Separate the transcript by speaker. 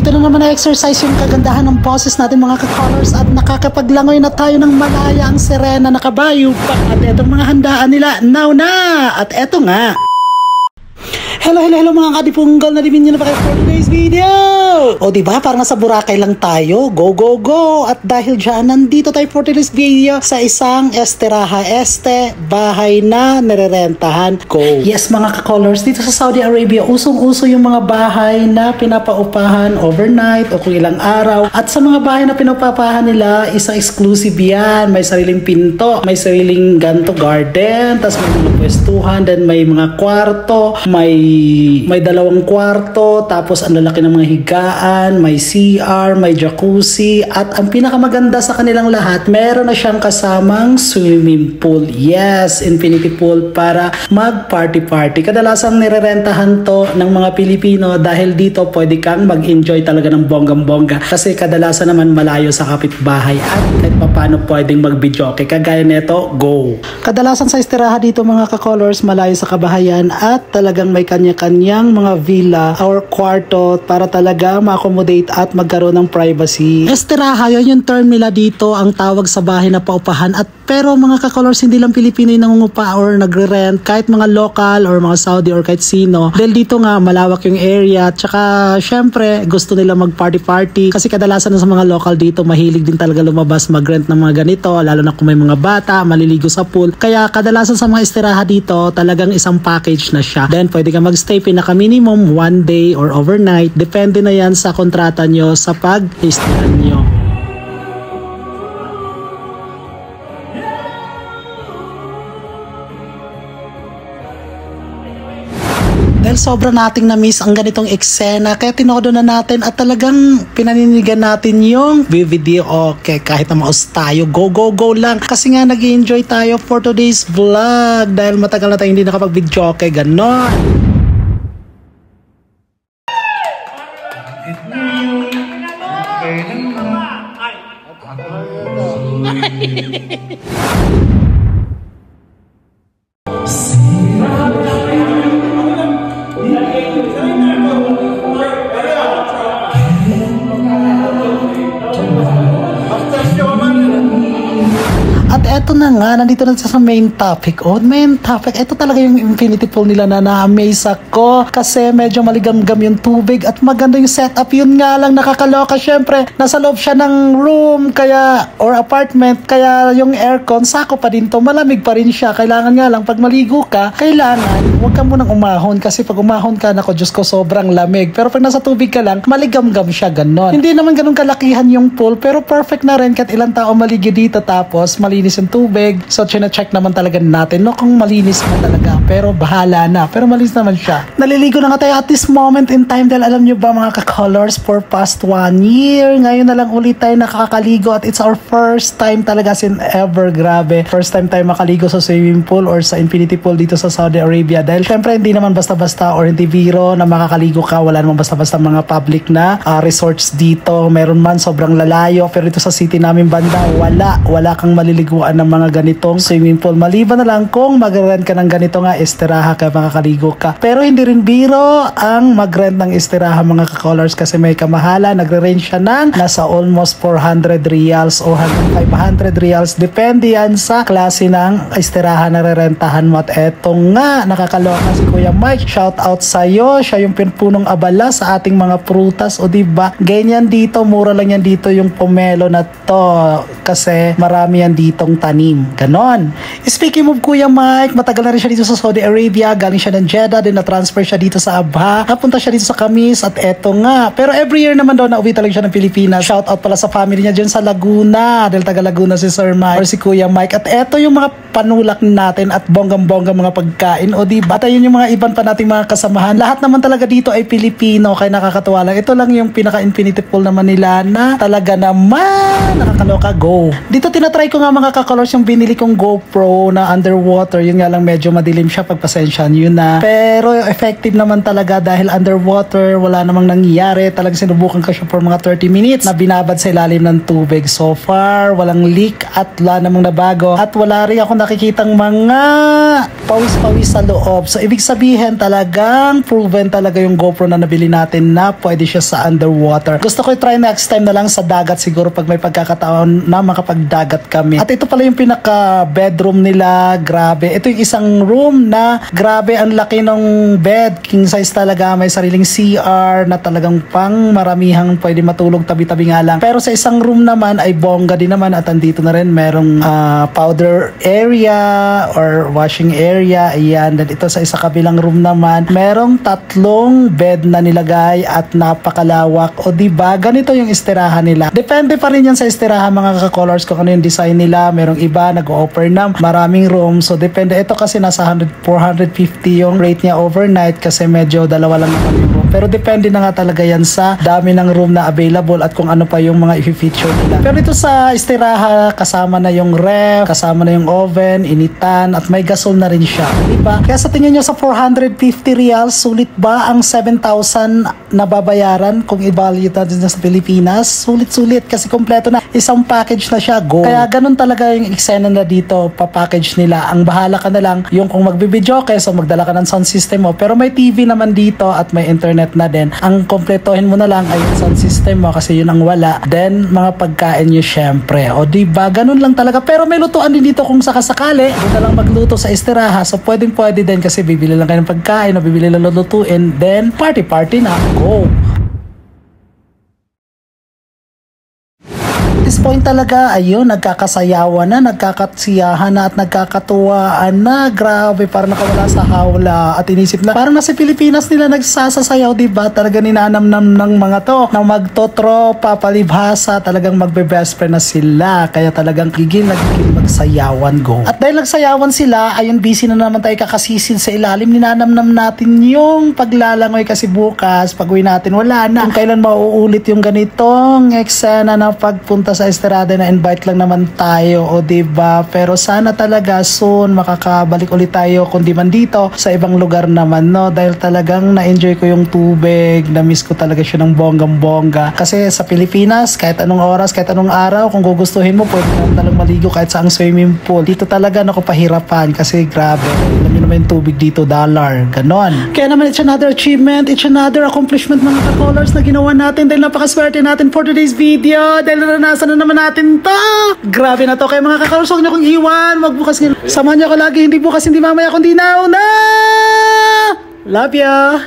Speaker 1: dito na naman na-exercise yung kagandahan ng boses natin mga ka-colors at nakakapaglangoy na tayo ng malaya ang sirena na kabayo pa. At etong mga handaan nila, now na! At eto nga. Hello mga kadipunggal na divin nyo na pa kayo for today's video! O diba, parang nasa Boracay lang tayo. Go, go, go! At dahil dyan, nandito tayo for today's video sa isang Esteraha bahay na nirerentahan. Go! Yes mga ka-colors, dito sa Saudi Arabia, usong-uso yung mga bahay na pinapaupahan overnight o kung ilang araw. At sa mga bahay na pinapaupahan nila, isang exclusive yan. May sariling pinto, may sariling ganto garden, tas may mga pwestuhan, then may mga kwarto, may dalawang kwarto, tapos ang lalaki ng mga higaan, may CR, may jacuzzi, at ang pinakamaganda sa kanilang lahat, meron na siyang kasamang swimming pool. Yes, infinity pool para mag-party-party. Kadalasan nirerentahan to ng mga Pilipino dahil dito pwede kang mag-enjoy talaga ng bonggang-bongga kasi kadalasan naman malayo sa kapitbahay at kahit paano pwedeng mag-video. Okay, kagaya neto, go! Kadalasan sa Esteraha dito mga ka-colors, malayo sa kabahayan at talagang may kanya-kanyang mga villa or kwarto para talaga ma-accommodate at magkaroon ng privacy. Esteraha, yun yung term nila dito, ang tawag sa bahay na paupahan. At pero mga ka-colors, hindi lang Pilipino yung nangungupa or nagre-rent, kahit mga local or mga Saudi or kahit sino. Dahil dito nga, malawak yung area. Tsaka, syempre, gusto nila mag-party-party. Kasi kadalasan sa mga local dito, mahilig din talaga lumabas mag-rent ng mga ganito, lalo na kung may mga bata, maliligo sa pool. Kaya kadalasan sa mga Esteraha dito, talagang isang package na siya. Then, pwede ka mag-stay pinaka-minimum 1 day or overnight. Depende na yan sa kontrata nyo sa pag-istayan nyo. Dahil sobra nating na-miss ang ganitong eksena, kaya tinodo na natin at talagang pinaninigan natin yung video. Okay, kahit na maus tayo, go, go, go lang. Kasi nga nag-enjoy tayo for today's vlog dahil matagal na tayo hindi nakapag-video. Okay, ganon. At eto na nga, nandito na sa main topic. Main topic, eto talaga yung infinity pool nila na na-amaze ako kasi medyo maligam-gam yung tubig at maganda yung setup. Yun nga lang nakakaloka, syempre nasa loob siya ng room kaya or apartment, kaya yung aircon sako pa din to, malamig pa rin siya. Kailangan nga lang pag maligo ka, kailangan huwag ka munang umahon kasi pag umahon ka, nako Diyos ko, sobrang lamig. Pero pag nasa tubig ka lang, maligam-gam siya, ganon. Hindi naman ganun kalakihan yung pool pero perfect na rin kahit ilang tao maligid dito tapos malinis yung tubig. So, chine-check naman talaga natin kung malinis na talaga. Pero bahala na. Pero malinis naman siya. Naliligo na nga tayo at this moment in time dahil alam nyo ba mga ka-colors, for past 1 year, ngayon na lang ulit tayo nakakaligo at it's our first time talaga sin ever. Grabe. First time tayo makaligo sa swimming pool or sa infinity pool dito sa Saudi Arabia. Dahil syempre hindi naman basta-basta or hindi biro na makakaligo ka. Wala naman basta-basta mga public na resorts dito. Meron man sobrang lalayo. Pero ito sa city namin banda, wala kang maliliguan ng mga ganitong swimming pool. Maliban na lang kung mag-rent ka ng ganito nga Esteraha kaya makakaligo ka. Pero hindi rin biro ang mag-rent ng Esteraha mga ka-colors kasi may kamahala. Nagre-range siya ng nasa almost 400 riyals o hanggang 500 riyals. Depende yan sa klase ng Esteraha na rerentahan mo. At eto nga, nakakaloka si Kuya Mike. Shout out sa'yo. Siya yung pinpunong abala sa ating mga prutas. O diba? Ganyan dito. Mura lang yan dito yung pomelo na to. Kasi marami yan ditong tanim. Ganon. Speaking of Kuya Mike, matagal na rin siya dito sa Saudi Arabia. Galing siya ng Jeddah, din na-transfer siya dito sa Abha. Napunta siya dito sa Kamis at eto nga. Pero every year naman daw nauwi talaga siya ng Pilipinas. Shout out pala sa family niya dyan sa Laguna. Dahil taga Laguna si Sir Mike or si Kuya Mike. At eto yung mga panulak natin at bonggang-bongga mga pagkain. O diba? At ayun yung mga iban pa nating mga kasamahan. Lahat naman talaga dito ay Pilipino. Kaya nakakatuwa lang. Ito lang yung pinaka-infinity pool naman nila na talaga naman nakakaloka. Go! Dito tinatry ko nga mga ka-colors yung binili kong GoPro na underwater. Yun nga lang medyo madilim siya, pagpasensyahan yun na. Pero effective naman talaga dahil underwater, wala namang nangyayari. Talagang sinubukan ko siya for mga 30 minutes na binabad sa ilalim ng tubig. So far, walang leak at wala namang nabago. At wala rin ako nakikitang mga pawis-pawis sa loob. So ibig sabihin talagang proven talaga yung GoPro na nabili natin na pwede siya sa underwater. Gusto ko i-try next time na lang sa dagat siguro pag may pagkakataon na makapagdagat kami. At ito pala yung pinaka bedroom nila. Grabe. Ito yung isang room na grabe ang laki ng bed. King size talaga. May sariling CR na talagang pang maramihang pwede matulog tabi-tabi nga lang. Pero sa isang room naman ay bongga din naman at andito na rin merong powder area or washing area. Ayan. Then ito sa isa kabilang room naman, merong 3 bed na nilagay at napakalawak. O diba, ganito yung istirahan nila. Depende pa rin yan sa istirahan mga ka-colors kung ano yung design nila. Merong iba nag-offer ng maraming room. So depende. Ito kasi nasa 450 yung rate niya overnight kasi medyo dalawa lang naman yung room. Pero depende na nga talaga yan sa dami ng room na available at kung ano pa yung mga i-feature nila. Pero ito sa istiraha, kasama na yung ref, kasama na yung oven, initan, at may gasol na rin siya. Diba? Kaya sa tingin nyo sa 450 reals, sulit ba ang 7,000 na babayaran kung i-value natin sa Pilipinas? Sulit-sulit kasi kompleto na. Isang package na siya, go. Kaya ganun talaga yung eksena na dito, pa-package nila. Ang bahala ka na lang yung kung magbibideo so magdala ka ng sound system mo. Pero may TV naman dito at may internet na din. Ang kompletohin mo na lang ay yung sound system mo kasi yun ang wala. Then, mga pagkain nyo syempre. O diba, ganun lang talaga. Pero may lutuan din dito kung sakasakali. Doon na lang magluto sa istiraha. So, pwede din kasi bibili lang kayo ng pagkain o bibili lang lulutuin. Then, party na. Go! At this point talaga, ayun, nagkakasayawan na, nagkakatsiyahan na at nagkakatuwaan na. Grabe, parang nakawala sa hawla at inisip na parang nasa Pilipinas nila nagsasasayaw, diba? Talaga ninanamnam ng mga to na magtotropa, palibhasa, talagang magbe-best friend na sila. Kaya talagang gigil magsayawan, go. At dahil nagsayawan sila, ayun, busy na naman tayo kakasisin sa ilalim. Ninanamnam natin yung paglalangoy kasi bukas, pag-uwi natin, wala na. Kung kailan mauulit yung ganitong eksena na pagpunta sa Estrada, na invite lang naman tayo, o diba? Pero sana talaga soon makakabalik ulit tayo, kundi man dito sa ibang lugar naman, no? Dahil talagang na-enjoy ko yung tubig, na-miss ko talaga siya ng bonggang-bongga. Kasi sa Pilipinas, kahit anong oras, kahit anong araw, kung gugustuhin mo, pwede ka talang maligo kahit sa ang swimming pool. Dito talaga naku pahirapan kasi grabe. Alam niyo naman yung tubig dito, dollar. Ganon. Kaya naman it's another achievement, it's another accomplishment mga ka-colors na ginawa natin dahil napakaswerte natin for today's video. Dahil naranasan na naman natin to. Grabe na to. Kaya mga ka-colors, huwag niyo kong iwan. Wag bukas ngayon. Samahan niyo ako lagi. Hindi bukas, hindi mamaya, kundi now na. Love ya.